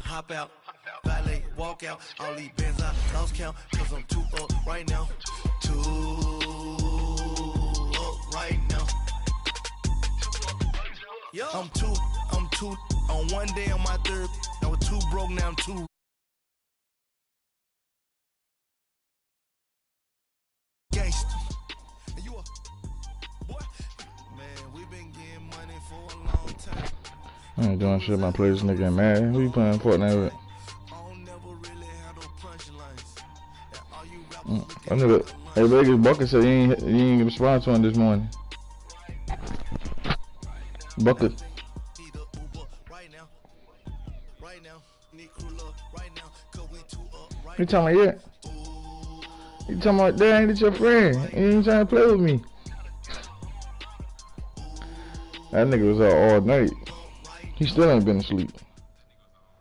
Hop out, valet, walk out. All these bands I lost count, cause I'm too up right now. Too up right now. I'm too on one day on my third. I was too broke, now I'm too gangster. And you a boy, man, we been getting money for a long time. I ain't doing shit about playing this nigga mad. Who you playing Fortnite with? I knew that. Hey, Vegas Bucket said you ain't respond to him this morning. Bucket. You talking about yeah? You talking about that ain't your friend? You ain't trying to play with me. That nigga was out all night. He still ain't been asleep.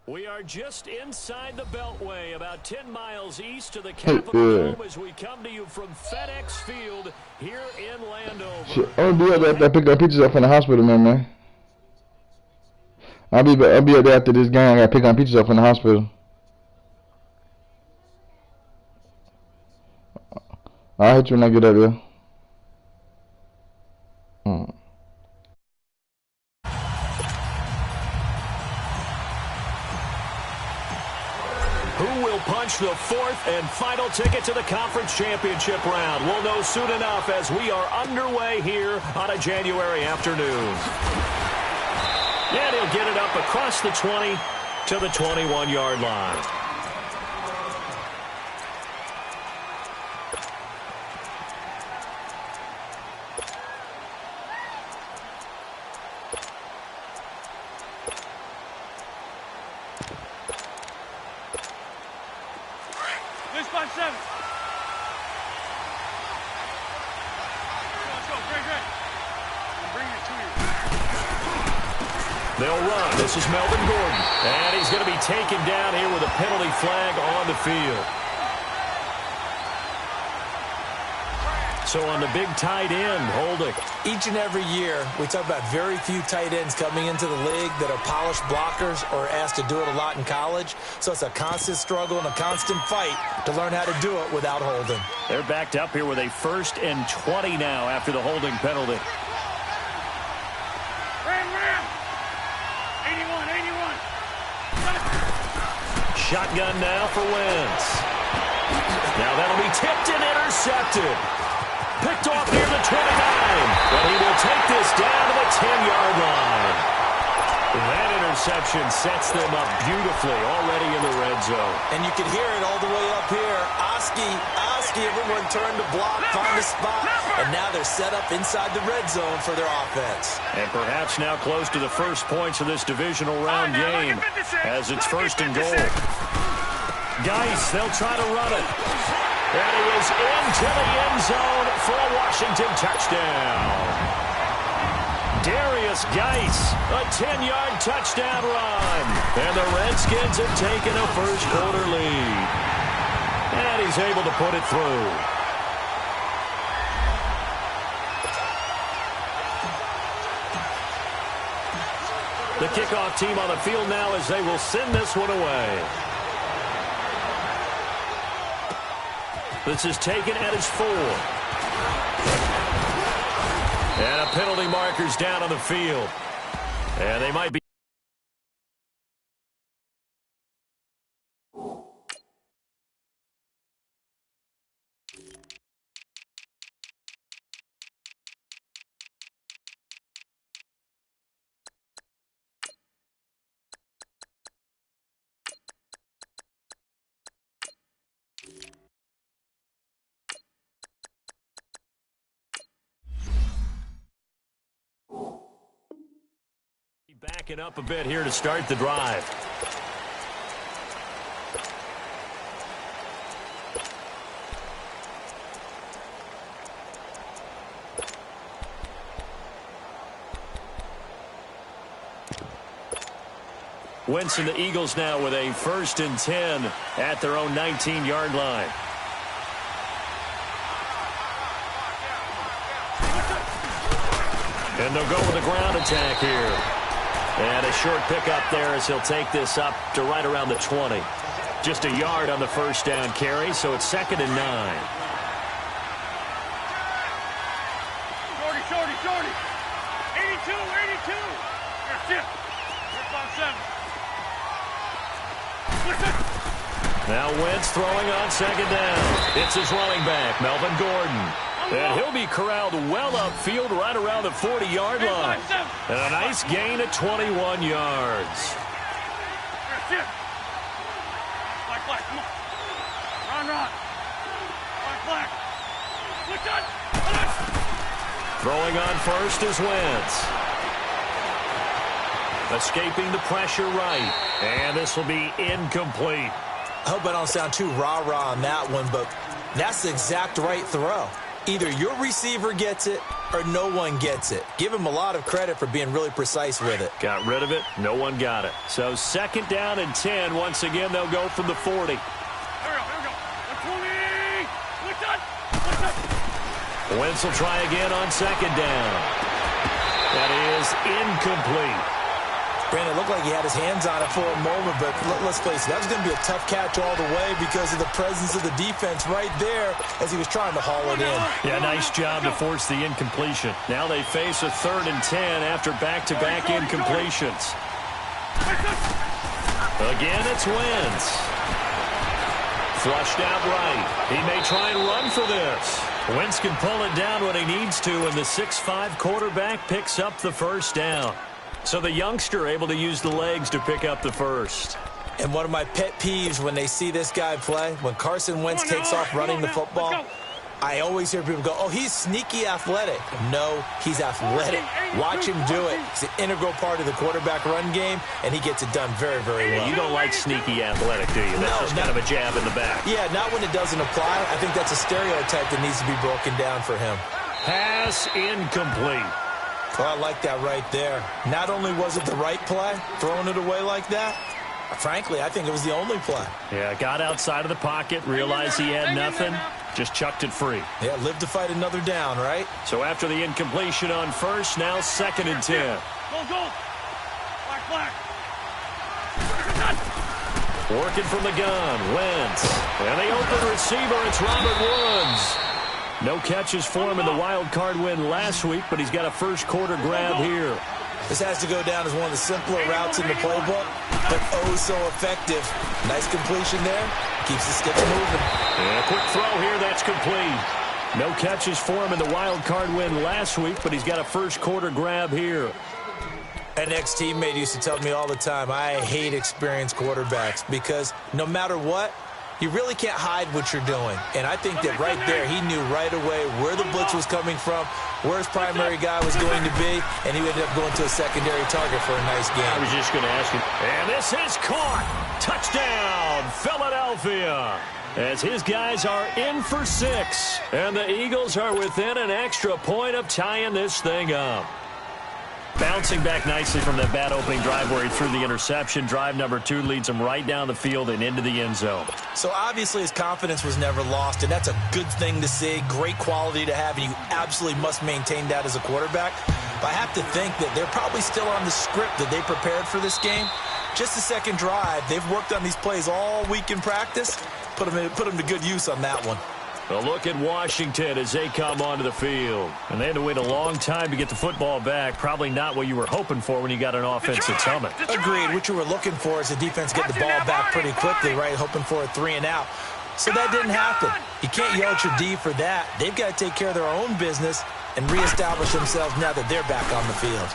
We are just inside the Beltway, about 10 miles east of the Capitol Dome as we come to you from FedEx Field here in Landover. Shit, I'm gonna be up there after I pick up pictures up from the hospital, man. I'll be up there after this game. I gotta pick up pictures up from the hospital. I'll hit you when I get up there. Who will punch the fourth and final ticket to the conference championship round? We'll know soon enough as we are underway here on a January afternoon. And he'll get it up across the 20 to the 21-yard line. They'll run. This is Melvin Gordon. And he's going to be taken down here with a penalty flag on the field. So on the big tight end, Holding. Each and every year, we talk about very few tight ends coming into the league that are polished blockers or asked to do it a lot in college. So it's a constant struggle and a constant fight to learn how to do it without holding. They're backed up here with a 1st and 20 now after the holding penalty. Shotgun now for Wentz. Now that'll be tipped and intercepted. Picked off near the 29. But he will take this down to the 10-yard line. That interception sets them up beautifully already in the red zone. And you can hear it all the way up here. Oski, everyone turned to block, find a spot, and now they're set up inside the red zone for their offense. And perhaps now close to the first points of this divisional round game as it's 1st and goal. Geis, they'll try to run it. And he is into the end zone for a Washington touchdown. Darius Geis, a 10-yard touchdown run. And the Redskins have taken a first-quarter lead. And he's able to put it through. The kickoff team on the field now as they will send this one away. This is taken at his 4. And a penalty marker's down on the field. And they might be. Backing up a bit here to start the drive. Wentz and the Eagles now with a 1st and 10 at their own 19-yard line. And they'll go with the ground attack here. And a short pickup there as he'll take this up to right around the 20. Just a yard on the first down carry, so it's 2nd and 9. Shorty. 82. Here, Here's 5-7. Now Wentz throwing on 2nd down. It's his running back, Melvin Gordon. And he'll be corralled well upfield right around the 40-yard line. And a nice gain of 21 yards. Black, come on. Run. Black. Throwing on first is Wentz. Escaping the pressure right. And this will be incomplete. I hope I don't sound too rah-rah on that one, but that's the exact right throw. Either your receiver gets it or no one gets it. Give him a lot of credit for being really precise with it. Got rid of it. No one got it. So 2nd down and 10. Once again, they'll go from the 40. Here we go. 120. Wentz will try again on 2nd down. That is incomplete. Brandon, it looked like he had his hands on it for a moment, but let's face it, that was going to be a tough catch all the way because of the presence of the defense right there as he was trying to haul it in. Yeah, nice job to force the incompletion. Now they face a 3rd and 10 after back-to-back incompletions. Again, it's Wentz. Flushed out right. He may try and run for this. Wentz can pull it down when he needs to, and the 6'5" quarterback picks up the first down. So the youngster able to use the legs to pick up the first. And one of my pet peeves when they see this guy play, when Carson Wentz takes off running the football, I always hear people go, oh, he's sneaky athletic. No, he's athletic. Watch him do it. It's an integral part of the quarterback run game, and he gets it done very, very well. You don't like sneaky athletic, do you? That's just kind of a jab in the back. Yeah, not when it doesn't apply. I think that's a stereotype that needs to be broken down for him. Pass incomplete. Well, I like that right there. Not only was it the right play, throwing it away like that, frankly, I think it was the only play. Yeah, got outside of the pocket, realized he had nothing, just chucked it free. Yeah, live to fight another down, right? So after the incompletion on first, now 2nd and 10. Go. Black. Working from the gun, Wentz. And the open receiver, it's Robert Woods. No catches for him in the wild card win last week, but he's got a first quarter grab here. This has to go down as one of the simpler routes in the playbook, but oh so effective. Nice completion there. Keeps the sticks moving. And a quick throw here, that's complete. No catches for him in the wild card win last week, but he's got a first quarter grab here. An ex-teammate used to tell me all the time, I hate experienced quarterbacks because no matter what, you really can't hide what you're doing. And I think that right there, he knew right away where the blitz was coming from, where his primary guy was going to be, and he ended up going to a secondary target for a nice game. I was just going to ask him. And this is caught. Touchdown, Philadelphia. As his guys are in for 6. And the Eagles are within an extra point of tying this thing up. Bouncing back nicely from that bad opening drive where he threw the interception. Drive number 2 leads him right down the field and into the end zone. So obviously his confidence was never lost, and that's a good thing to see. Great quality to have, and you absolutely must maintain that as a quarterback. But I have to think that they're probably still on the script that they prepared for this game. Just the second drive. They've worked on these plays all week in practice. Put them to good use on that one. A look at Washington as they come onto the field. And they had to wait a long time to get the football back. Probably not what you were hoping for when you got an offense that's humming. Agreed. What you were looking for is the defense get the ball back pretty quickly, right? Hoping for a 3 and out. So that didn't happen. You can't yell at your D for that. They've got to take care of their own business and reestablish themselves now that they're back on the field.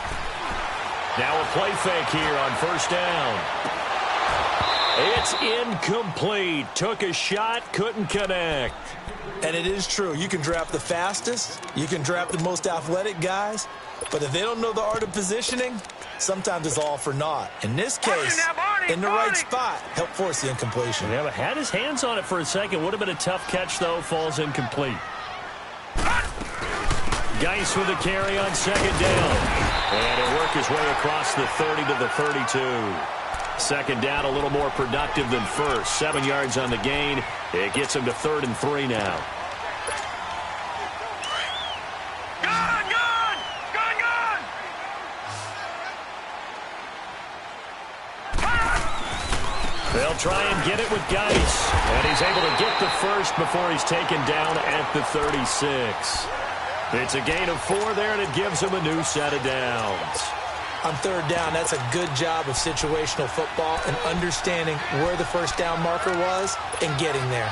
Now a play fake here on first down. It's incomplete. Took a shot, couldn't connect. And it is true. You can draft the fastest. You can draft the most athletic guys. But if they don't know the art of positioning, sometimes it's all for naught. In this case, in the right spot, helped force the incompletion. Yeah, but had his hands on it for a second. Would have been a tough catch, though. Falls incomplete. Geis with the carry on second down. And he'll work his way across the 30 to the 32. Second down, a little more productive than first. 7 yards on the gain. It gets him to 3rd and 3 now. They'll try and get it with Geis. And he's able to get the first before he's taken down at the 36. It's a gain of 4 there, and it gives him a new set of downs. On 3rd down, that's a good job of situational football and understanding where the first down marker was and getting there.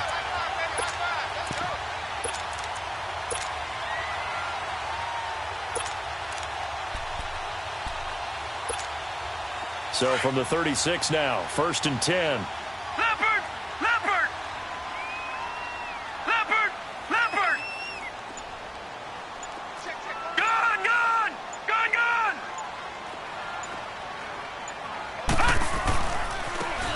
So from the 36 now, 1st and 10. Leopard! Leopard! Leopard! Leopard! Gun! Gun! Gun! Gun!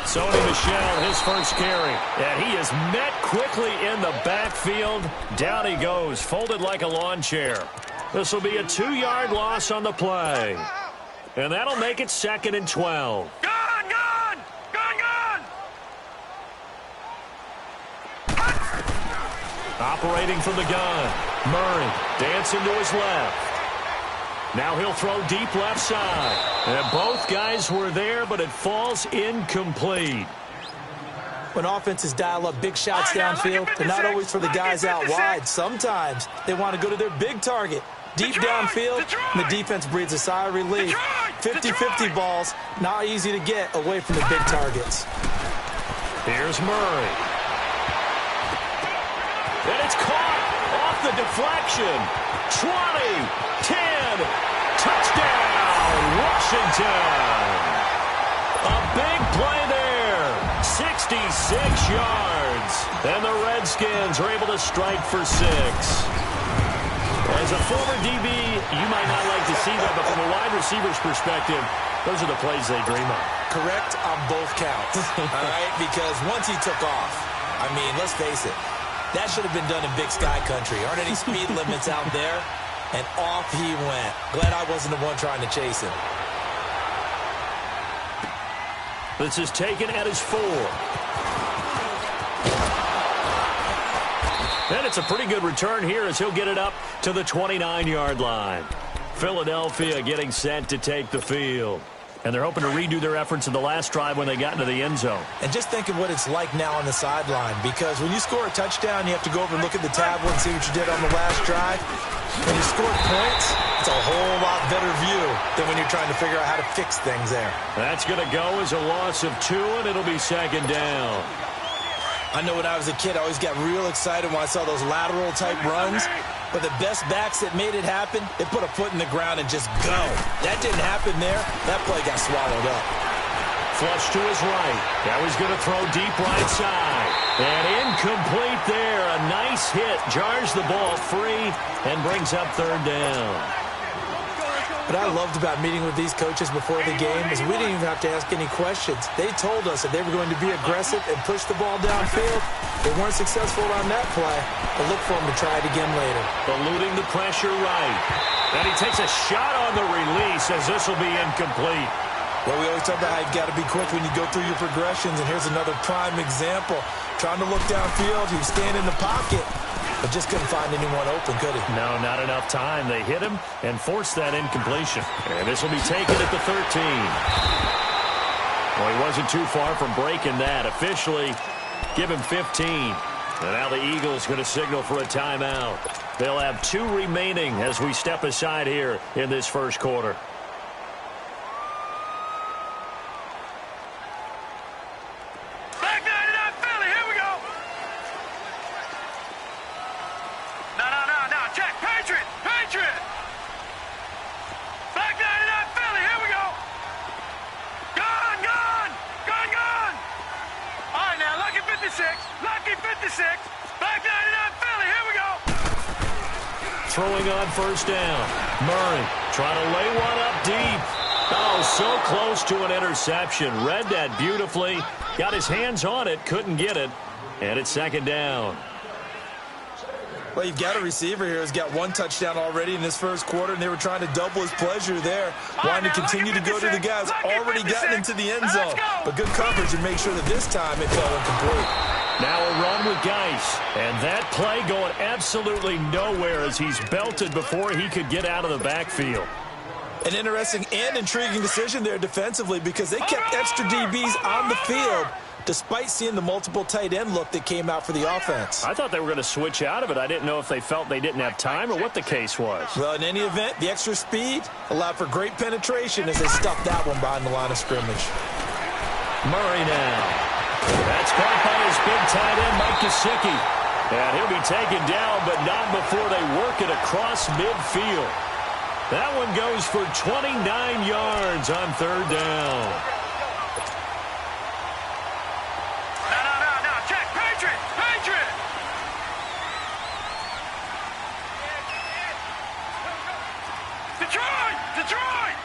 Sony Michel, his first carry. And he is met quickly in the backfield. Down he goes, folded like a lawn chair. This will be a 2-yard loss on the play. And that'll make it 2nd and 12. Gun! Gun! Gun! Gun! Operating from the gun. Murray dancing to his left. Now he'll throw deep left side. And both guys were there, but it falls incomplete. When offenses dial up big shots downfield, they're not always for the guys out wide. Sometimes they want to go to their big target. Deep downfield, and the defense breathes a sigh of relief. 50-50 balls, not easy to get away from the big targets. Here's Murray. And it's caught off the deflection. 20, 10, touchdown, Washington. A big play there, 66 yards. And the Redskins are able to strike for 6. As a former DB, you might not like to see that, but from a wide receiver's perspective, those are the plays they dream of. Correct on both counts, all right? Because once he took off, I mean, let's face it, that should have been done in Big Sky Country. Aren't any speed limits out there? And off he went. Glad I wasn't the one trying to chase him. This is taken at his 4. And it's a pretty good return here as he'll get it up to the 29-yard line. Philadelphia getting set to take the field. And they're hoping to redo their efforts in the last drive when they got into the end zone. And just think of what it's like now on the sideline, because when you score a touchdown, you have to go over and look at the tablet and see what you did on the last drive. When you score points, it's a whole lot better view than when you're trying to figure out how to fix things there. That's going to go as a loss of 2, and it'll be 2nd down. I know when I was a kid, I always got real excited when I saw those lateral-type runs. But the best backs that made it happen, they put a foot in the ground and just go. That didn't happen there. That play got swallowed up. Flush to his right. Now he's going to throw deep right side. And incomplete there. A nice hit. Jars the ball free and brings up 3rd down. What I loved about meeting with these coaches before the game is we didn't even have to ask any questions. They told us that they were going to be aggressive and push the ball downfield. They weren't successful on that play, but look for them to try it again later. Eluding the pressure right. And he takes a shot on the release as this will be incomplete. Well, we always talk about how you've got to be quick when you go through your progressions, and here's another prime example. Trying to look downfield, he was standing in the pocket, but just couldn't find anyone open, could he? No, not enough time. They hit him and forced that incompletion. And this will be taken at the 13. Well, he wasn't too far from breaking that. Officially, give him 15. And now the Eagles going to signal for a timeout. They'll have 2 remaining as we step aside here in this first quarter. Throwing on first down. Murray trying to lay one up deep. Oh, so close to an interception. Read that beautifully. Got his hands on it. Couldn't get it. And it's 2nd down. Well, you've got a receiver here who's got 1 touchdown already in this first quarter, and they were trying to double his pleasure there, wanting to continue to go to the guys already gotten into the end zone. But good coverage and make sure that this time it fell incomplete. Now a run with Geis, and that play going absolutely nowhere as he's belted before he could get out of the backfield. An interesting and intriguing decision there defensively because they kept extra DBs on the field despite seeing the multiple tight end look that came out for the offense. I thought they were going to switch out of it. I didn't know if they felt they didn't have time or what the case was. Well, in any event, the extra speed allowed for great penetration as they stuffed that one behind the line of scrimmage. Murray now. That's caught by his big tight end, Mike Gesicki. And he'll be taken down, but not before they work it across midfield. That one goes for 29 yards on 3rd down. No. Check. Patriot. Detroit.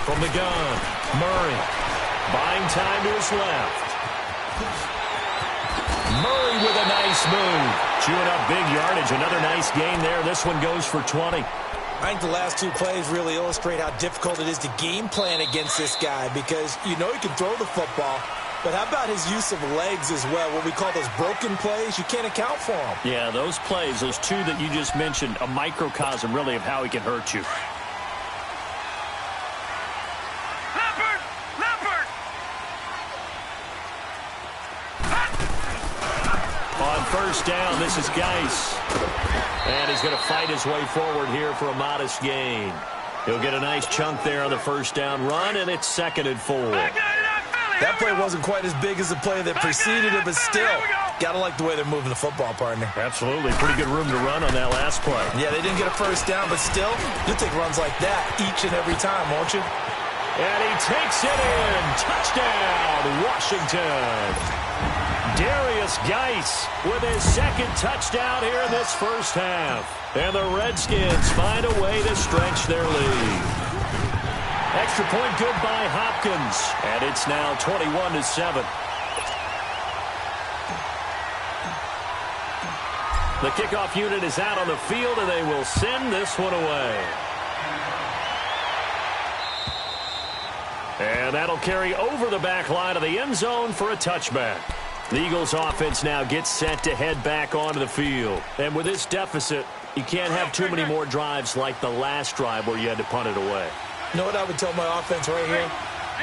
From the gun, Murray. Buying time to his left. Murray with a nice move. Chewing up big yardage. Another nice gain there. This one goes for 20. I think the last 2 plays really illustrate how difficult it is to game plan against this guy because you know he can throw the football, but how about his use of legs as well? What we call those broken plays, you can't account for them. Yeah, those plays, those 2 that you just mentioned, a microcosm really of how he can hurt you. Leopard. On 1st down, this is Geis. And he's going to fight his way forward here for a modest gain. He'll get a nice chunk there on the 1st down run, and it's 2nd and 4. That play wasn't quite as big as the play that preceded it, but still, gotta like the way they're moving the football, partner. Absolutely. Pretty good room to run on that last play. Yeah, they didn't get a 1st down, but still, you'll take runs like that each and every time, won't you? And he takes it in. Touchdown, Washington. Darius Geis with his 2nd touchdown here in this first half. And the Redskins find a way to stretch their lead. Extra point good by Hopkins. And it's now 21-7. The kickoff unit is out on the field, and they will send this one away. And that'll carry over the back line of the end zone for a touchback. The Eagles offense now gets set to head back onto the field. And with this deficit, you can't have too many more drives like the last drive where you had to punt it away. You know what I would tell my offense right here?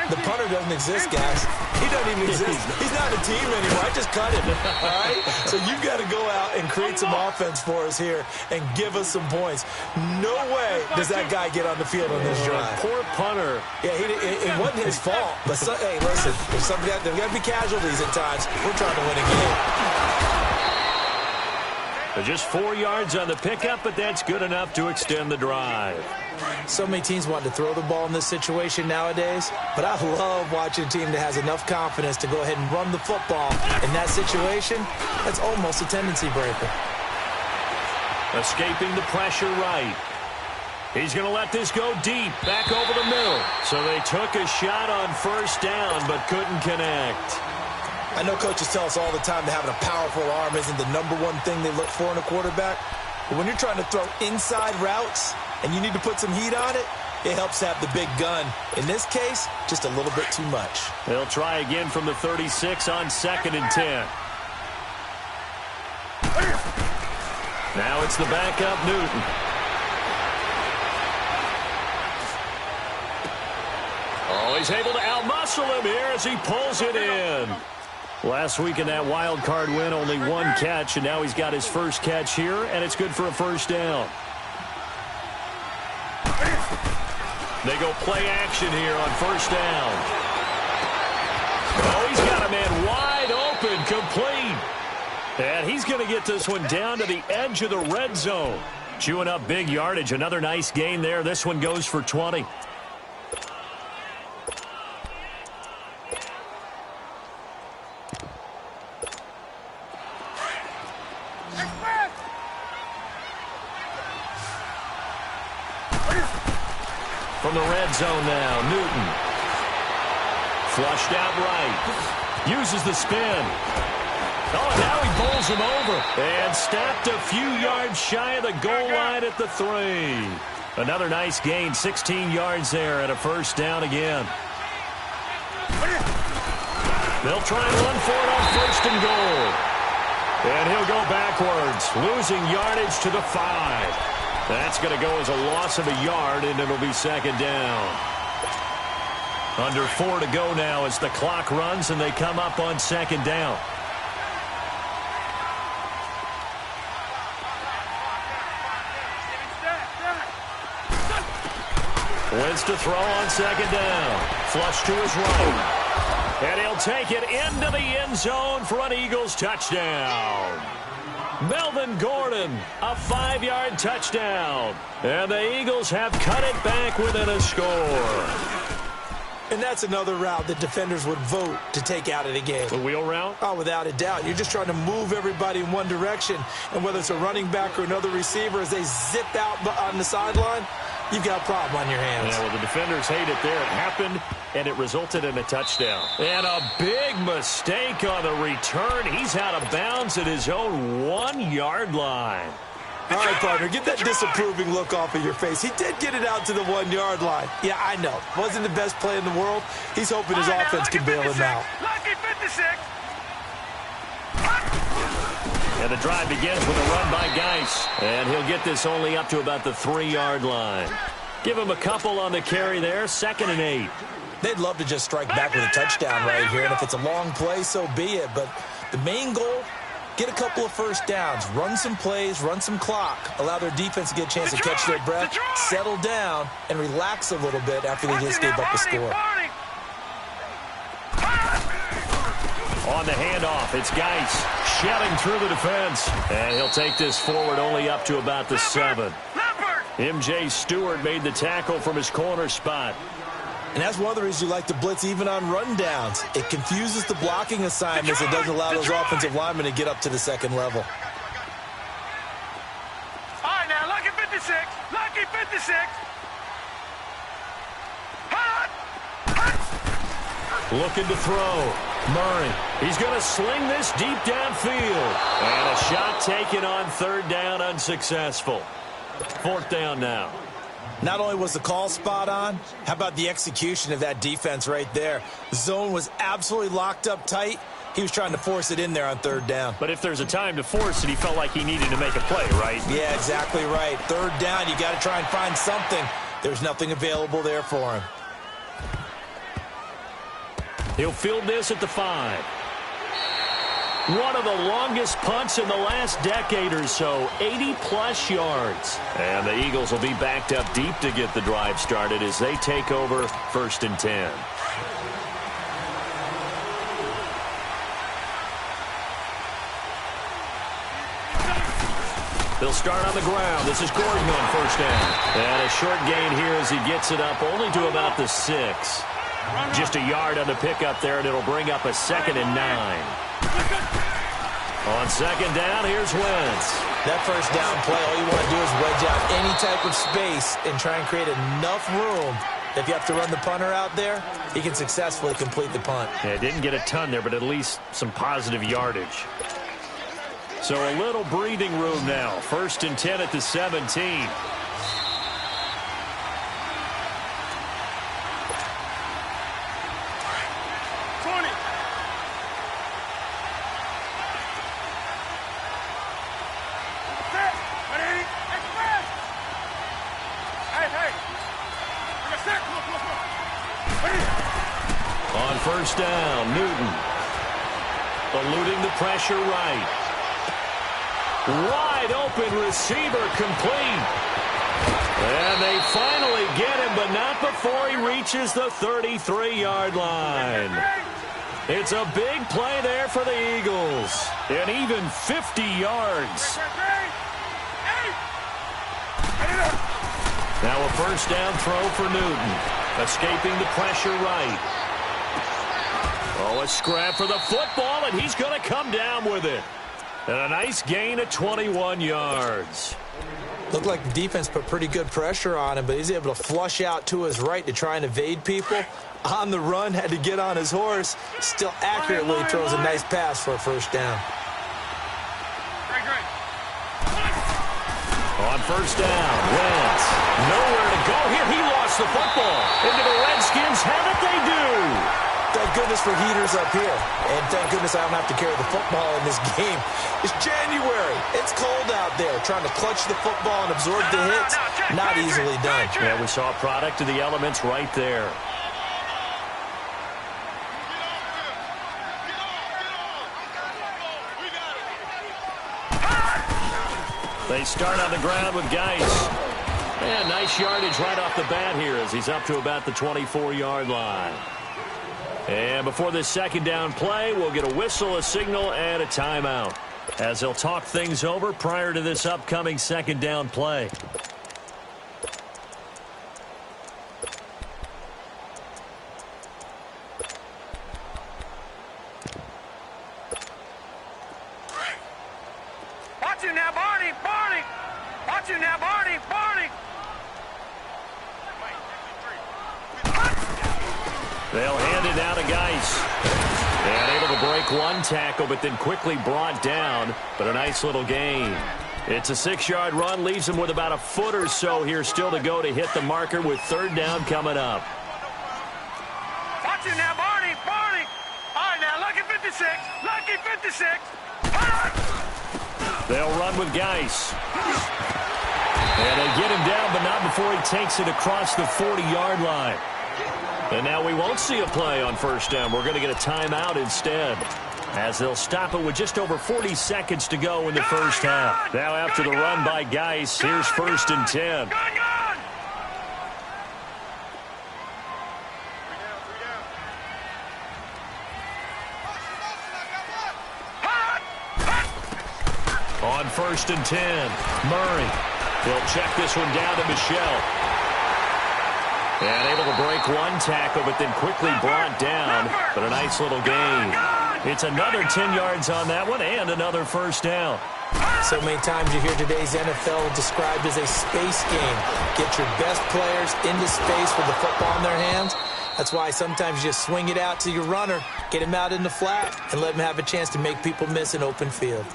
The punter doesn't exist, guys. He doesn't even exist. He's not a team anymore. I just cut him, all right? So you've got to go out and create some offense for us here and give us some points. No way does that guy get on the field on this drive. Poor punter. Yeah, it wasn't his fault. But, hey, listen, there's got to be casualties at times. We're trying to win a game. They're just 4 yards on the pickup, but that's good enough to extend the drive. So many teams want to throw the ball in this situation nowadays, but I love watching a team that has enough confidence to go ahead and run the football. In that situation, that's almost a tendency breaker. Escaping the pressure right. He's going to let this go deep, back over the middle. So they took a shot on 1st down, but couldn't connect. I know coaches tell us all the time that having a powerful arm isn't the #1 thing they look for in a quarterback. But when you're trying to throw inside routes and you need to put some heat on it, it helps to have the big gun. In this case, just a little bit too much. They'll try again from the 36 on 2nd and 10. Now it's the backup, Newton. Oh, he's able to outmuscle him here as he pulls it in. Last week in that wild card win, only 1 catch, and now he's got his 1st catch here, and it's good for a 1st down. They go play action here on 1st down. Oh, he's got a man wide open, complete. And he's going to get this one down to the edge of the red zone. Chewing up big yardage. Another nice gain there. This one goes for 20. From the red zone now, Newton. Flushed out right. Uses the spin. Oh, now he bowls him over. And stopped a few yards shy of the goal line at the 3. Another nice gain, 16 yards there and a first down again. They'll try and run for it on first and goal. And he'll go backwards, losing yardage to the 5. That's going to go as a loss of a yard, and it'll be second down. Under 4 to go now as the clock runs, and they come up on second down. Wins to throw on second down. Flush to his right. And he'll take it into the end zone for an Eagles touchdown. Melvin Gordon, a 5-yard touchdown. And the Eagles have cut it back within a score. And that's another route that defenders would vote to take out of the game. The wheel route? Oh, without a doubt. You're just trying to move everybody in one direction. And whether it's a running back or another receiver, as they zip out on the sideline, you've got a problem on your hands. Yeah, well, the defenders hate it there. It happened, and it resulted in a touchdown. And a big mistake on the return. He's out of bounds at his own 1-yard line. All right, partner, get that disapproving look off of your face. He did get it out to the 1-yard line. Yeah, I know. Wasn't the best play in the world. He's hoping his offense can bail him out. Lucky 56. And the drive begins with a run by Geis. And he'll get this only up to about the 3-yard line. Give him a couple on the carry there. 2nd and 8. They'd love to just strike back with a touchdown right here. And if it's a long play, so be it. But the main goal, get a couple of first downs. Run some plays, run some clock. Allow their defense to get a chance to catch their breath, settle down, and relax a little bit after they just gave up a score. On the handoff, it's Geis shedding through the defense. And he'll take this forward only up to about the 7. M.J. Stewart made the tackle from his corner spot. And that's one of the reasons you like to blitz even on rundowns. It confuses the blocking assignments. It doesn't allow those offensive linemen to get up to the second level. All right, now, lucky 56. Lucky 56. Looking to throw. Murray. He's going to sling this deep downfield. And a shot taken on 3rd down, unsuccessful. 4th down now. Not only was the call spot on, how about the execution of that defense right there? The zone was absolutely locked up tight. He was trying to force it in there on 3rd down. But if there's a time to force it, he felt like he needed to make a play, right? Yeah, exactly right. 3rd down, you got to try and find something. There's nothing available there for him. He'll field this at the 5. One of the longest punts in the last decade or so, 80-plus yards. And the Eagles will be backed up deep to get the drive started as they take over 1st and 10. They'll start on the ground. This is Gordon on 1st down. And a short gain here as he gets it up only to about the 6. Just a yard on the pickup there, and it'll bring up a 2nd and 9. On 2nd down, here's Wentz. That first down play, all you want to do is wedge out any type of space and try and create enough room. If you have to run the punter out there, he can successfully complete the punt. Yeah, didn't get a ton there, but at least some positive yardage. So a little breathing room now. 1st and 10 at the 17. On 1st down, Newton. Eluding the pressure right. Wide open receiver complete. And they finally get him, but not before he reaches the 33-yard line. It's a big play there for the Eagles. And even 50 yards. Now a 1st down throw for Newton. Escaping the pressure right. Oh, a scrap for the football, and he's going to come down with it. And a nice gain of 21 yards. Looked like the defense put pretty good pressure on him, but he's able to flush out to his right to try and evade people. On the run, had to get on his horse. Still accurately throws a nice pass for a 1st down. first down. Wentz, nowhere to go here. He lost the football. Into the Redskins have it, they do. Thank goodness for heaters up here. And thank goodness I don't have to carry the football in this game. It's January. It's cold out there. Trying to clutch the football and absorb the hits, not easily done. Yeah, we saw a product of the elements right there. They start on the ground with Geis. And nice yardage right off the bat here as he's up to about the 24-yard line. And before this second down play, we'll get a whistle, a signal, and a timeout as they'll talk things over prior to this upcoming second down play. Watch you now, Barney! Barney! Watch you now, Barney! Barney! They'll hand it down to Geis. And able to break one tackle, but then quickly brought down. But a nice little gain. It's a 6-yard run, leaves him with about a foot or so here still to go to hit the marker with third down coming up. Watch you now, Barney! Barney! All right, now, lucky 56! Lucky 56! They'll run with Geis. And they get him down, but not before he takes it across the 40-yard line. And now we won't see a play on first down. We're going to get a timeout instead, as they'll stop it with just over 40 seconds to go in the first half. Now after the run by Geis, here's 1st and 10. On 1st and 10, Murray. He'll check this one down to Michel. And able to break one tackle, but then quickly brought down. But a nice little gain. It's another 10 yards on that one and another first down. So many times you hear today's NFL described as a space game. Get your best players into space with the football in their hands. That's why sometimes you just swing it out to your runner, get him out in the flat, and let him have a chance to make people miss an open field.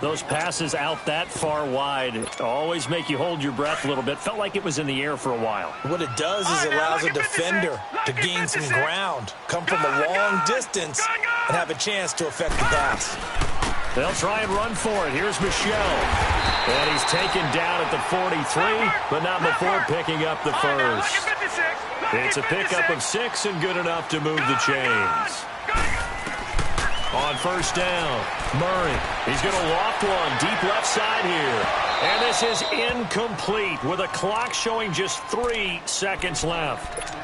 Those passes out that far wide always make you hold your breath a little bit. Felt like it was in the air for a while. What it does is it allows a defender to gain some ground, come from a long distance, and have a chance to affect the pass. They'll try and run for it. Here's Michel. And he's taken down at the 43, but not before picking up the first. It's a pickup of 6 and good enough to move the chains. On first down, Murray. He's going to loft one deep left side here. And this is incomplete with a clock showing just 3 seconds left.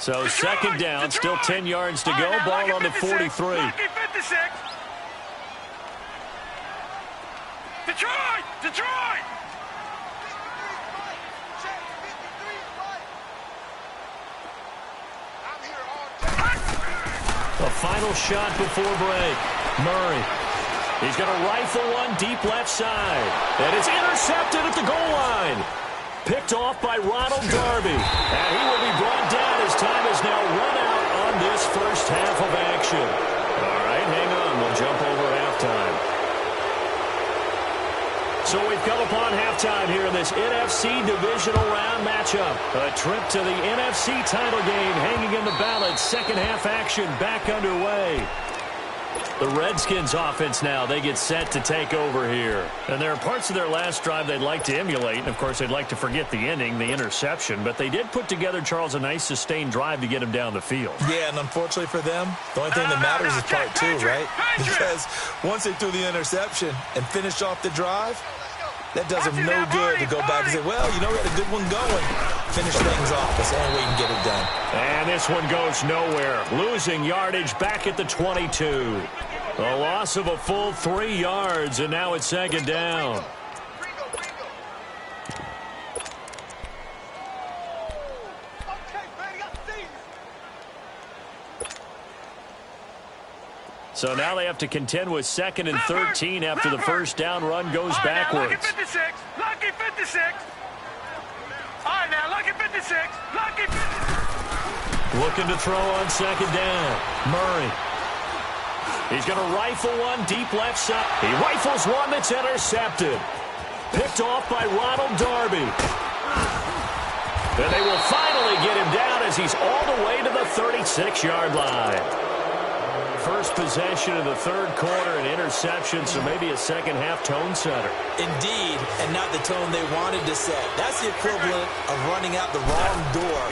So second down, still 10 yards to go. Ball on the 43. Detroit! Detroit! The final shot before break. Murray. He's going to rifle one deep left side. And it's intercepted at the goal line. Picked off by Ronald Darby. And he will be brought down as time is now run out on this first half of action. All right, hang on. We'll jump over halftime. So we've come upon halftime here in this NFC divisional round matchup. A trip to the NFC title game hanging in the balance. Second half action back underway. The Redskins offense now, they get set to take over here. And there are parts of their last drive they'd like to emulate. And, of course, they'd like to forget the ending, the interception. But they did put together, Charles, a nice sustained drive to get him down the field. Yeah, and unfortunately for them, the only thing that matters is part 2, right? Because once they threw the interception and finished off the drive, that does them no good to go back and say, well, you know, we had a good one going. Finish things off. That's the only way you can get it done. And this one goes nowhere. Losing yardage back at the 22. A loss of a full 3 yards, and now it's second down. So now they have to contend with 2nd and 13 after the first down run goes backwards. Lucky 56. Lucky 56. All right, now, lucky 56. Lucky 56. Looking to throw on second down. Murray. He's going to rifle one deep left side. He rifles one that's intercepted. Picked off by Ronald Darby. And they will finally get him down as he's all the way to the 36-yard line. First possession of the third quarter, an interception, so maybe a second-half tone setter. Indeed, and not the tone they wanted to set. That's the equivalent of running out the wrong door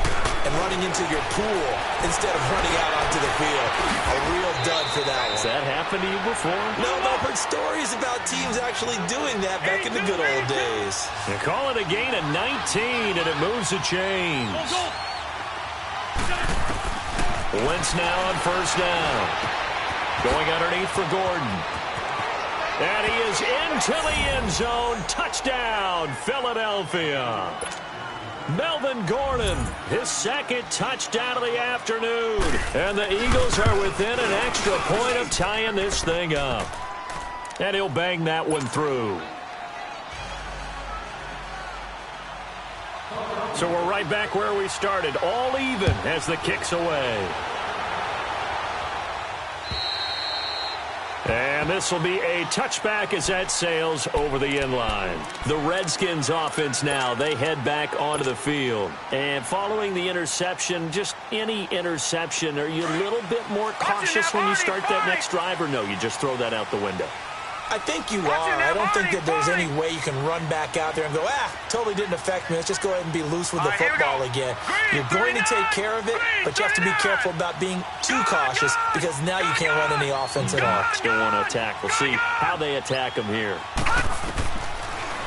and running into your pool instead of running out onto the field. A real dud for that one. Has that happened to you before? No, I've heard stories about teams actually doing that back in the good old days. They call it a gain of 19, and it moves the chains. Wentz now on first down. Going underneath for Gordon. And he is into the end zone. Touchdown, Philadelphia. Melvin Gordon, his second touchdown of the afternoon. And the Eagles are within an extra point of tying this thing up. And he'll bang that one through. So we're right back where we started, all even as the kick's away. And this will be a touchback as that sails over the end line. The Redskins offense now, they head back onto the field. And following the interception, just any interception, are you a little bit more cautious when you start that next drive, or no, you just throw that out the window? I think you are. I don't think that there's any way you can run back out there and go, totally didn't affect me. Let's just go ahead and be loose with the football again. You're going to take care of it, but you have to be careful about being too cautious because now you can't run any offense at all. Still want to attack. We'll see how they attack him here.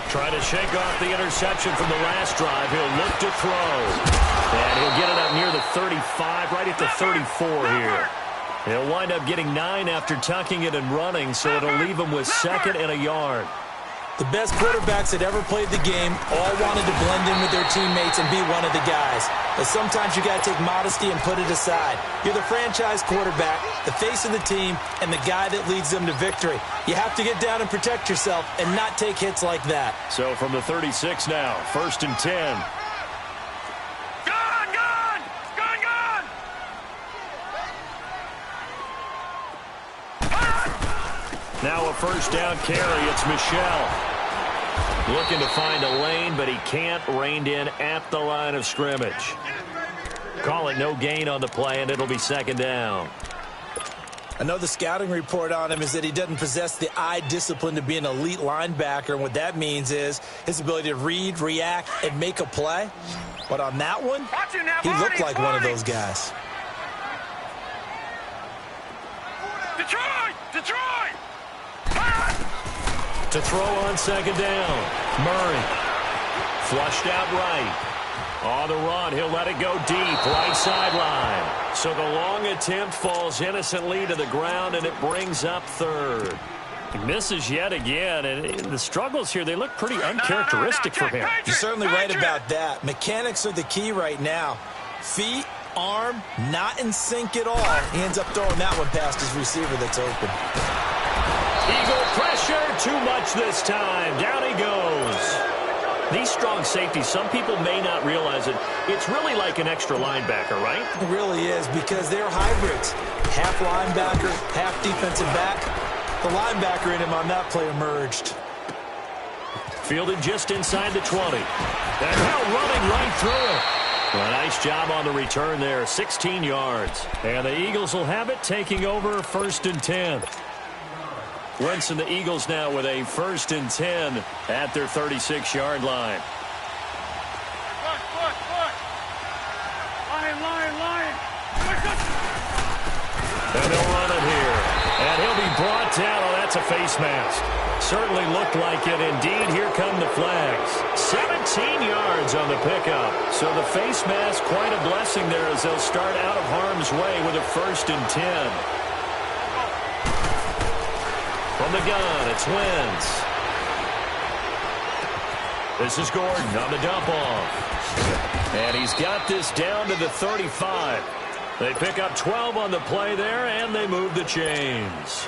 Try to shake off the interception from the last drive. He'll look to throw. And he'll get it up near the 35, right at the 34 here. He'll wind up getting 9 after tucking it and running, so it'll leave him with second and a yard. The best quarterbacks that ever played the game all wanted to blend in with their teammates and be one of the guys. But sometimes you got to take modesty and put it aside. You're the franchise quarterback, the face of the team, and the guy that leads them to victory. You have to get down and protect yourself and not take hits like that. So from the 36 now, 1st and 10. Now a first down carry. It's Michel. Looking to find a lane, but he can't. Reined in at the line of scrimmage. Call it no gain on the play, and it'll be second down. I know the scouting report on him is that he doesn't possess the eye discipline to be an elite linebacker. And what that means is his ability to read, react, and make a play. But on that one, he looked like one of those guys. Detroit! To throw on second down. Murray. Flushed out right. On the run, he'll let it go deep. Right sideline. So the long attempt falls innocently to the ground, and it brings up third. He misses yet again, and the struggles here, they look pretty uncharacteristic for him. You're certainly right about that. Mechanics are the key right now. Feet, arm, not in sync at all. He ends up throwing that one past his receiver that's open. Eagle pressure, too much this time. Down he goes. These strong safeties, some people may not realize it. It's really like an extra linebacker, right? It really is, because they're hybrids. Half linebacker, half defensive back. The linebacker in him on that play emerged. Fielded just inside the 20. And now running right through it. Well, nice job on the return there, 16 yards. And the Eagles will have it, taking over 1st and 10. Wentz and the Eagles now with a 1st and 10 at their 36-yard line. Lion. And they'll run it here. And he'll be brought down. Oh, that's a face mask. Certainly looked like it. Indeed, here come the flags. 17 yards on the pickup. So the face mask, quite a blessing there as they'll start out of harm's way with a 1st and 10. From the gun, it's Wentz. This is Gordon on the dump off. And he's got this down to the 35. They pick up 12 on the play there, and they move the chains.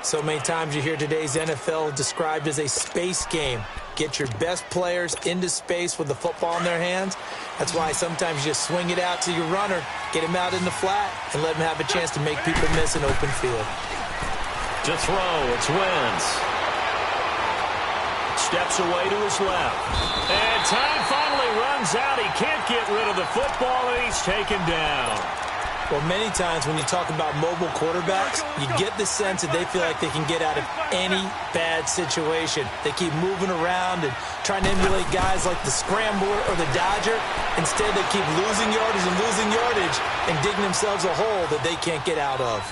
So many times you hear today's NFL described as a space game. get your best players into space with the football in their hands. That's why sometimes you just swing it out to your runner, get him out in the flat, and let him have a chance to make people miss an open field. To throw, it's Wentz. Steps away to his left. And time finally runs out. He can't get rid of the football, and he's taken down. Well, many times when you talk about mobile quarterbacks, you get the sense that they feel like they can get out of any bad situation. They keep moving around and trying to emulate guys like the Scrambler or the Dodger. Instead, they keep losing yardage and losing yardage and digging themselves a hole that they can't get out of.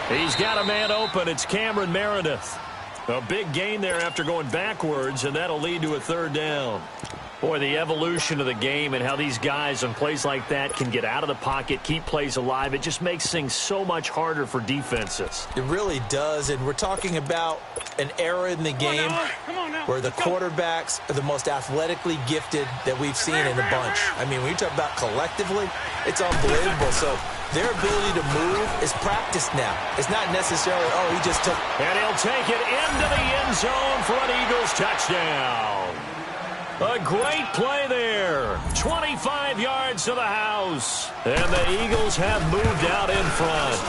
He's got a man open. It's Cameron Meredith. A big gain there after going backwards, and that'll lead to a third down. Boy, the evolution of the game and how these guys on plays like that can get out of the pocket, keep plays alive, it just makes things so much harder for defenses. It really does, and we're talking about an era in the game where the quarterbacks are the most athletically gifted that we've seen in a bunch. I mean, when you talk about collectively, it's unbelievable. So their ability to move is practiced now. It's not necessarily, oh, he just took. And he'll take it into the end zone for an Eagles touchdown. A great play there. 25 yards to the house. And the Eagles have moved out in front.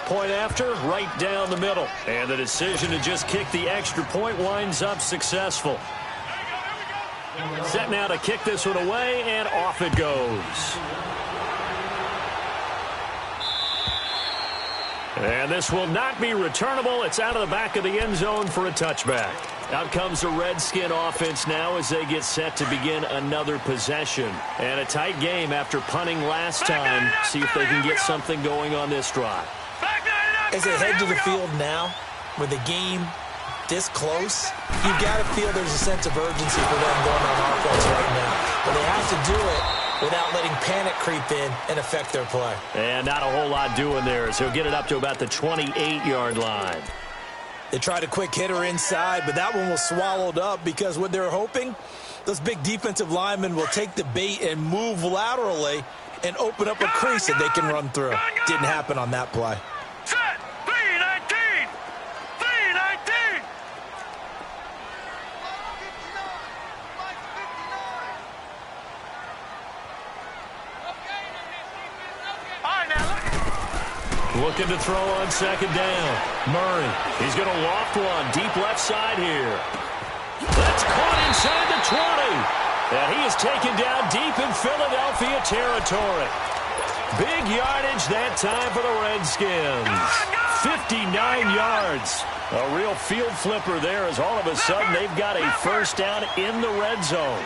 Point after, right down the middle. And the decision to just kick the extra point winds up successful. Set now to kick this one away, and off it goes. And this will not be returnable. It's out of the back of the end zone for a touchback. Out comes the Redskin offense now as they get set to begin another possession. And a tight game after punting last time. See if they can get something going on this drive. As they head to the field now, with the game this close, you've got to feel there's a sense of urgency for them going on offense right now. But they have to do it without letting panic creep in and affect their play. And not a whole lot doing there, so he'll get it up to about the 28-yard line. They tried a quick hitter inside, but that one was swallowed up because what they're hoping, those big defensive linemen will take the bait and move laterally and open up a crease that they can run through. Didn't happen on that play. Set. 3-19. 3-19. Looking to throw on second down. Murray, he's going to loft one deep left side here. That's caught inside the 20. And he is taken down deep in Philadelphia territory. Big yardage that time for the Redskins. 59 yards. A real field flipper there as all of a sudden they've got a first down in the red zone.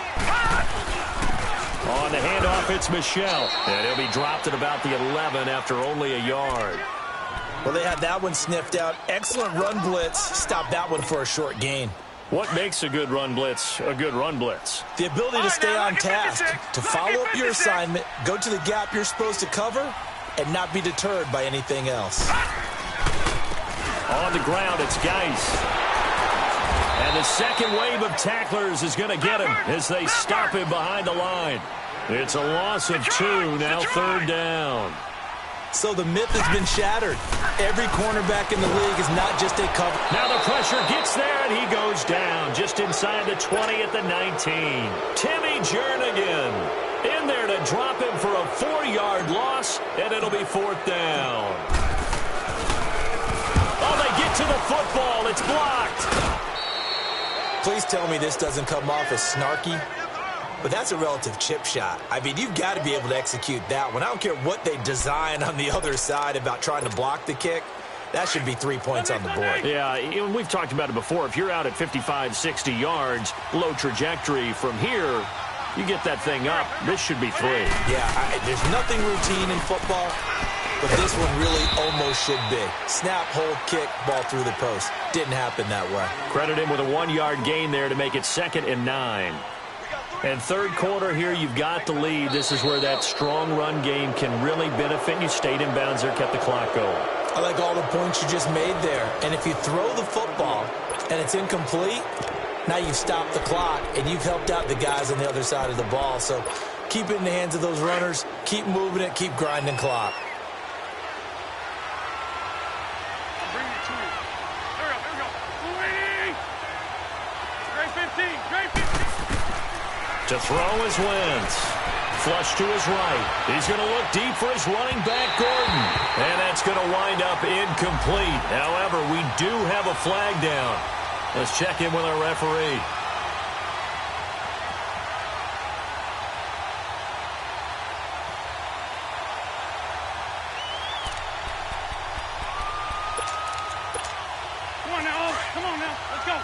On the handoff, it's Michel. And he'll be dropped at about the 11 after only a yard. Well, they had that one sniffed out. Excellent run blitz. Stopped that one for a short gain. What makes a good run blitz a good run blitz? The ability to stay on task, to follow up your assignment, go to the gap you're supposed to cover, and not be deterred by anything else. On the ground, it's Geis. And the second wave of tacklers is going to get him as they stop him behind the line. It's a loss of 2, now third down. So the myth has been shattered. Every cornerback in the league is not just a cover. Now the pressure gets there, and he goes down just inside the 20 at the 19. Timmy Jernigan in there to drop him for a 4-yard loss, and it'll be fourth down. Oh, they get to the football. It's blocked. Please tell me this doesn't come off as snarky, but that's a relative chip shot. I mean, you've got to be able to execute that one. I don't care what they design on the other side about trying to block the kick. That should be 3 points on the board. Yeah, we've talked about it before. If you're out at 55, 60 yards, low trajectory from here, you get that thing up, this should be 3. Yeah, there's nothing routine in football, but this one really almost should be. Snap, hold, kick, ball through the post. Didn't happen that way. Credit him with a 1-yard gain there to make it 2nd and 9. And third quarter here, you've got the lead. This is where that strong run game can really benefit you. Stayed in bounds there, kept the clock going. I like all the points you just made there. And if you throw the football and it's incomplete, now you've stopped the clock and you've helped out the guys on the other side of the ball. So keep it in the hands of those runners. Keep moving it. Keep grinding clock. Bring it to To throw is Wentz. Flush to his right. He's going to look deep for his running back, Gordon. And that's going to wind up incomplete. However, we do have a flag down. Let's check in with our referee. Come on now. Come on now. Let's go.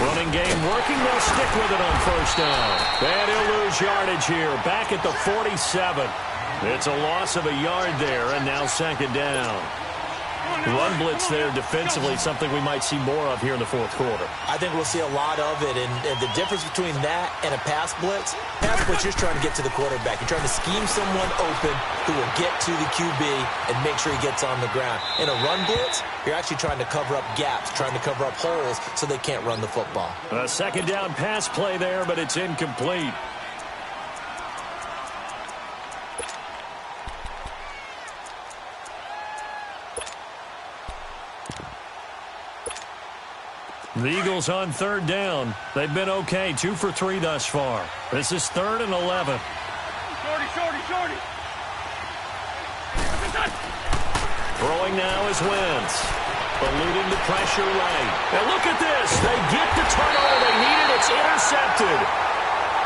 Running game working. They'll stick with it on first down. And he'll lose yardage here. Back at the 47. It's a loss of a yard there, and now second down. Run blitz there defensively, something we might see more of here in the fourth quarter. I think we'll see a lot of it, and the difference between that and a pass blitz, you're just trying to get to the quarterback. You're trying to scheme someone open who will get to the QB and make sure he gets on the ground. In a run blitz, you're actually trying to cover up gaps, trying to cover up holes so they can't run the football. A second down pass play there, but it's incomplete. The Eagles on third down. They've been okay, 2 for 3 thus far. This is 3rd and 11. Shorty. Throwing now is Wentz. Eluding the pressure right. And look at this. They get the turnover they needed. It's intercepted.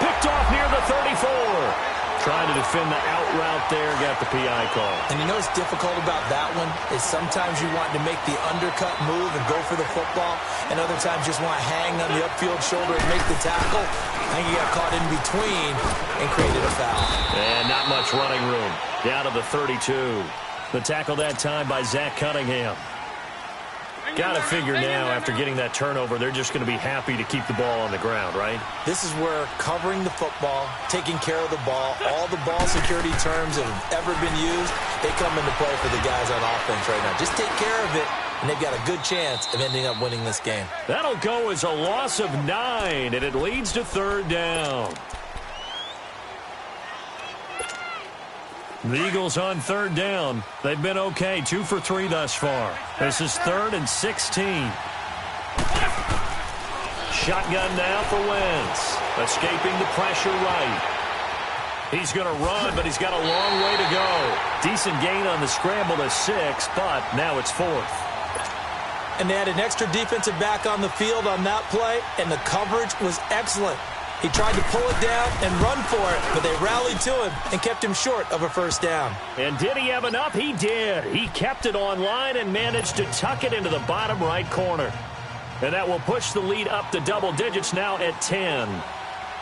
Picked off near the 34. Trying to defend the out route there. Got the PI call. And you know what's difficult about that one is sometimes you want to make the undercut move and go for the football, and other times you just want to hang on the upfield shoulder and make the tackle. I think he got caught in between and created a foul. And not much running room. Down to the 32. The tackle that time by Zach Cunningham. Got to figure now, after getting that turnover, they're just going to be happy to keep the ball on the ground, right? This is where covering the football, taking care of the ball, all the ball security terms that have ever been used, they come into play for the guys on offense right now. Just take care of it, and they've got a good chance of ending up winning this game. That'll go as a loss of 9, and it leads to third down. The Eagles on third down. They've been okay, 2 for 3 thus far. This is 3rd and 16. Shotgun now for Wentz. Escaping the pressure right. He's going to run, but he's got a long way to go. Decent gain on the scramble to 6, but now it's 4th. And they had an extra defensive back on the field on that play, and the coverage was excellent. He tried to pull it down and run for it, but they rallied to him and kept him short of a first down. And did he have enough? He did. He kept it on line and managed to tuck it into the bottom right corner. And that will push the lead up to double digits now at 10.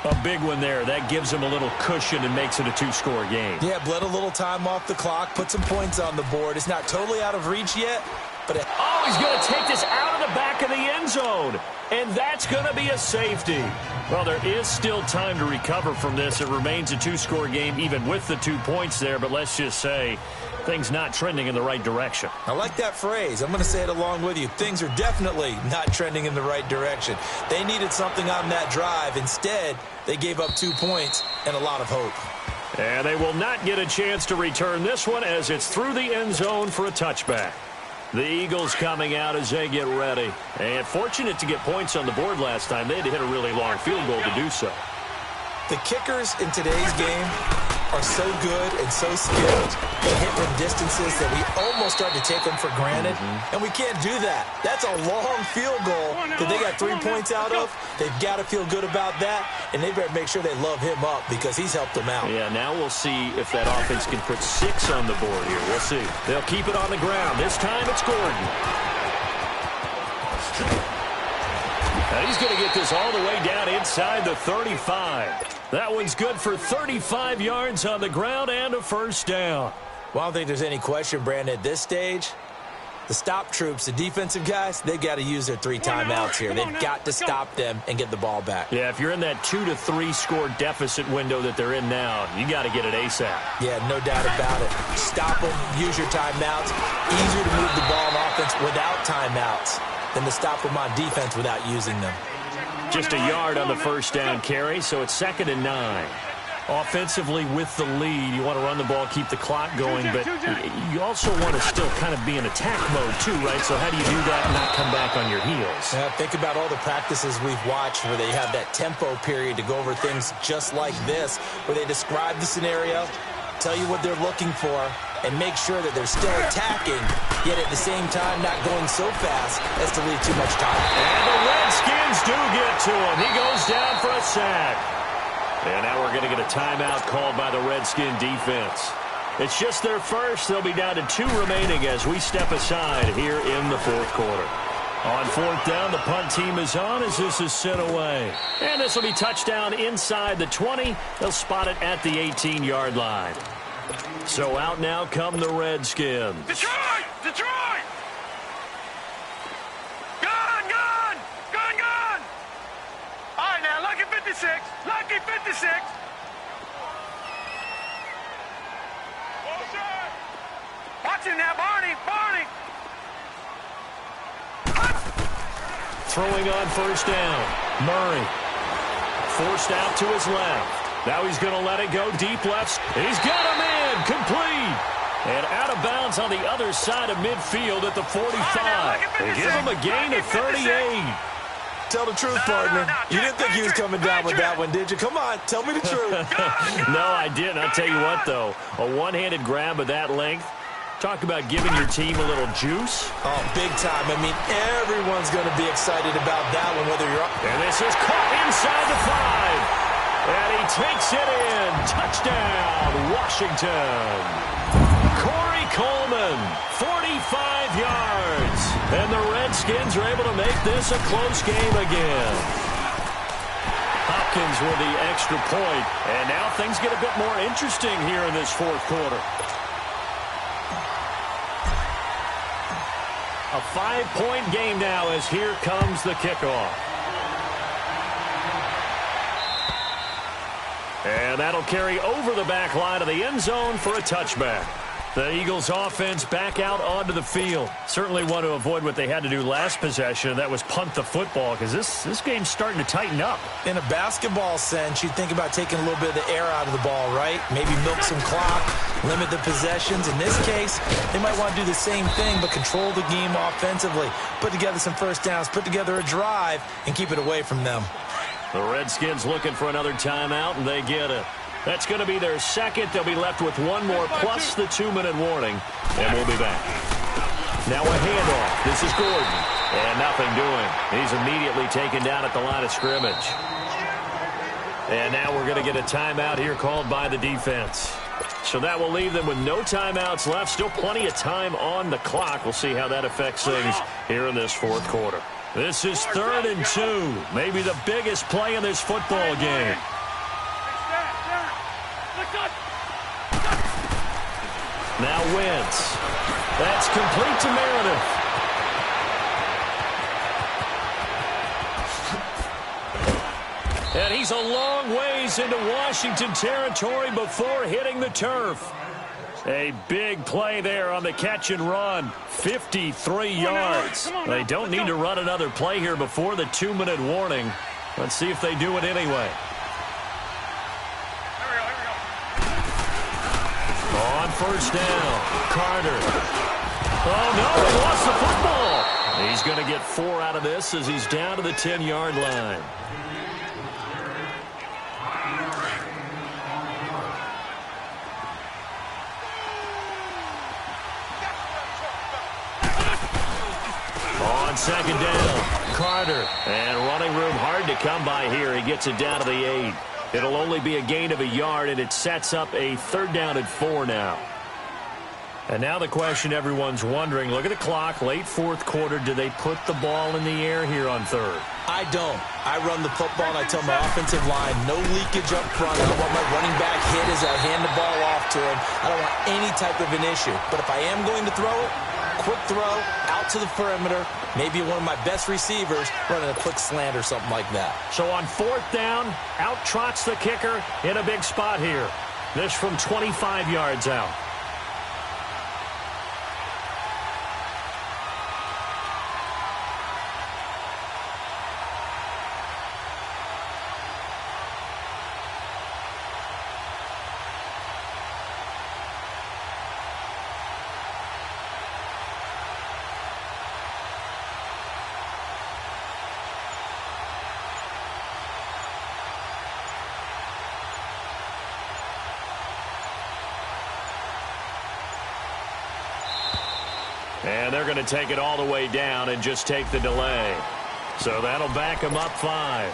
A big one there. That gives him a little cushion and makes it a 2-score game. Yeah, bled a little time off the clock, put some points on the board. It's not totally out of reach yet, but he's going to take this out of the back of the end zone. And that's going to be a safety. Well, there is still time to recover from this. It remains a 2-score game even with the 2 points there. But let's just say things not trending in the right direction. I like that phrase. I'm going to say it along with you. Things are definitely not trending in the right direction. They needed something on that drive. Instead, they gave up 2 points and a lot of hope. And they will not get a chance to return this one as it's through the end zone for a touchback. The Eagles coming out as they get ready. And fortunate to get points on the board last time. They had to hit a really long field goal to do so. The kickers in today's game are so good and so skilled. They hit from distances that we almost start to take them for granted. And we can't do that. That's a long field goal that they got 3 points out of. They've got to feel good about that. And they better make sure they love him up because he's helped them out. Yeah, now we'll see if that offense can put 6 on the board here. We'll see. They'll keep it on the ground. This time it's Gordon. And he's going to get this all the way down inside the 35. That one's good for 35 yards on the ground and a first down. Well, I don't think there's any question, Brandon, at this stage. The stop troops, the defensive guys, they've got to use their 3 timeouts here. They've got to stop them and get the ball back. Yeah, if you're in that 2 to 3 score deficit window that they're in now, you got to get it ASAP. Yeah, no doubt about it. Stop them, use your timeouts. Easier to move the ball on offense without timeouts than to stop them on defense without using them. Just a yard on the first down carry, so it's 2nd and 9. Offensively with the lead, you want to run the ball, keep the clock going, but you also want to still kind of be in attack mode too, right? So how do you do that and not come back on your heels? Yeah, think about all the practices we've watched where they have that tempo period to go over things just like this, where they describe the scenario, tell you what they're looking for, and make sure that they're still attacking, yet at the same time not going so fast as to leave too much time. And the Redskins do get to him. He goes down for a sack. And now we're going to get a timeout called by the Redskin defense. It's just their first. They'll be down to 2 remaining as we step aside here in the fourth quarter. On fourth down, the punt team is on as this is sent away. And this will be touchdown inside the 20. They'll spot it at the 18-yard line. So out now come the Redskins. Detroit! Detroit! Gone! Gone! Gone! Gone! All right, now, lucky 56. Lucky 56. Watch him now, Barney. Barney. Throwing on first down. Murray. Forced out to his left. Now he's going to let it go deep left. He's got him in. Complete. And out of bounds on the other side of midfield at the 45. They give him a gain of 38. Tell the truth, partner. You didn't think he was coming down with that one, did you? Come on, tell me the truth. No, I didn't. I'll tell you what, though. A one-handed grab of that length. Talk about giving your team a little juice. Oh, big time. I mean, everyone's going to be excited about that one, whether you're up. And this is caught inside the 5. And he takes it in. Touchdown, Washington. Corey Coleman, 45 yards. And the Redskins are able to make this a close game again. Hopkins with the extra point. And now things get a bit more interesting here in this fourth quarter. A 5-point game now as here comes the kickoff. And that'll carry over the back line of the end zone for a touchback. The Eagles offense back out onto the field. Certainly want to avoid what they had to do last possession. That was punt the football because this game's starting to tighten up. In a basketball sense, you think about taking a little bit of the air out of the ball, right? Maybe milk some clock, limit the possessions. In this case, they might want to do the same thing but control the game offensively. Put together some first downs, put together a drive, and keep it away from them. The Redskins looking for another timeout, and they get it. That's going to be their second. They'll be left with one more, plus the 2-minute warning, and we'll be back. Now a handoff. This is Gordon, and nothing doing. He's immediately taken down at the line of scrimmage. And now we're going to get a timeout here called by the defense. So that will leave them with no timeouts left. Still plenty of time on the clock. We'll see how that affects things here in this fourth quarter. This is 3rd and 2. Maybe the biggest play in this football game. Now Wentz. That's complete to Meredith. And he's a long ways into Washington territory before hitting the turf. A big play there on the catch and run. 53 yards. They don't need to run another play here before the 2-minute warning. Let's see if they do it anyway. On first down, Carter. Oh, no, he lost the football. He's going to get 4 out of this as he's down to the 10-yard line. On second down, Carter. And running room hard to come by here. He gets it down to the 8. It'll only be a gain of a yard, and it sets up a 3rd down and 4 now. And now the question everyone's wondering, look at the clock, late fourth quarter, do they put the ball in the air here on 3rd? I don't. I run the football, and I tell my offensive line, no leakage up front. I don't want my running back hit as I hand the ball off to him. I don't want any type of an issue. But if I am going to throw it, quick throw, out to the perimeter, maybe one of my best receivers running a quick slant or something like that. So on 4th down, out trots the kicker in a big spot here. This from 25 yards out. And they're going to take it all the way down and just take the delay. So that'll back them up 5.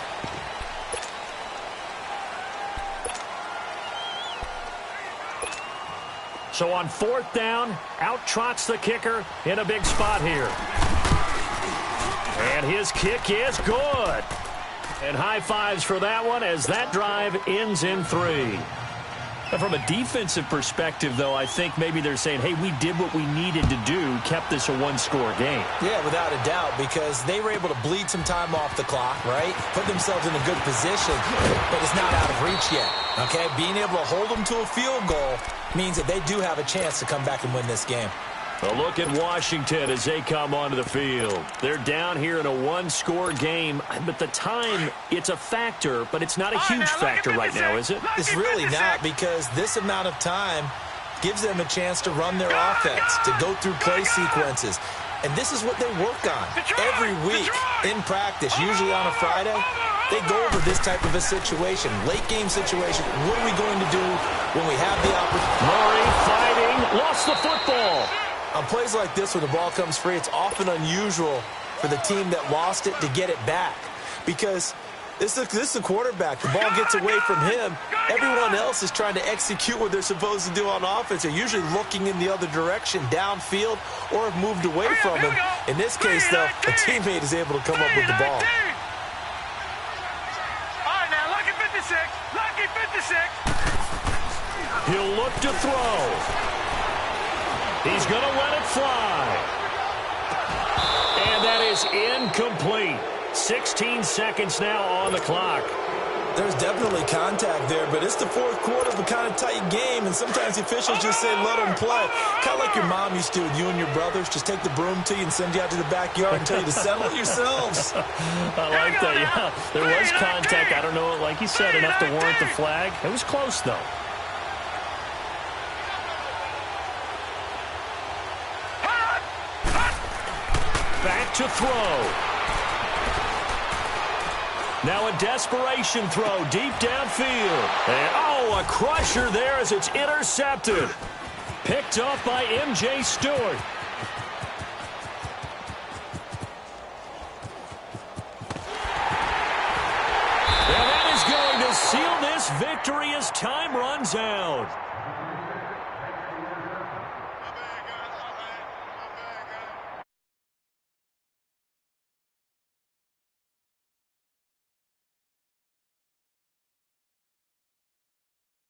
So on 4th down, out trots the kicker in a big spot here. And his kick is good. And high fives for that one as that drive ends in 3. From a defensive perspective, though, I think maybe they're saying, hey, we did what we needed to do, kept this a one-score game. Yeah, without a doubt, because they were able to bleed some time off the clock, right? Put themselves in a good position, but it's not out of reach yet, okay? Being able to hold them to a field goal means that they do have a chance to come back and win this game. A look at Washington as they come onto the field. They're down here in a one-score game, but the time, it's a factor, but it's not a huge factor right now, is it? It's really not, because this amount of time gives them a chance to run their offense, to go through play sequences. And this is what they work on every week in practice, usually on a Friday. They go over this type of a situation, late-game situation. What are we going to do when we have the opportunity? Murray fighting, lost the football. On plays like this where the ball comes free, it's often unusual for the team that lost it to get it back, because this is the quarterback. The ball gets away from him. Everyone else is trying to execute what they're supposed to do on offense. They're usually looking in the other direction, downfield, or have moved away from him. In this case, though, a teammate is able to come up with the ball. All right, now, lucky 56. Lucky 56. He'll look to throw. He's going to let it fly. And that is incomplete. 16 seconds now on the clock. There's definitely contact there, but it's the 4th quarter of a kind of tight game, and sometimes the officials just say let them play. Kind of like your mom used to with you and your brothers. Just take the broom to you and send you out to the backyard and tell you to settle it yourselves. I like that, yeah. There was contact. I don't know, like you said, enough to warrant the flag. It was close, though. Back to throw. Now a desperation throw deep downfield. And, a crusher there as it's intercepted. Picked off by M.J. Stewart. And that is going to seal this victory as time runs out.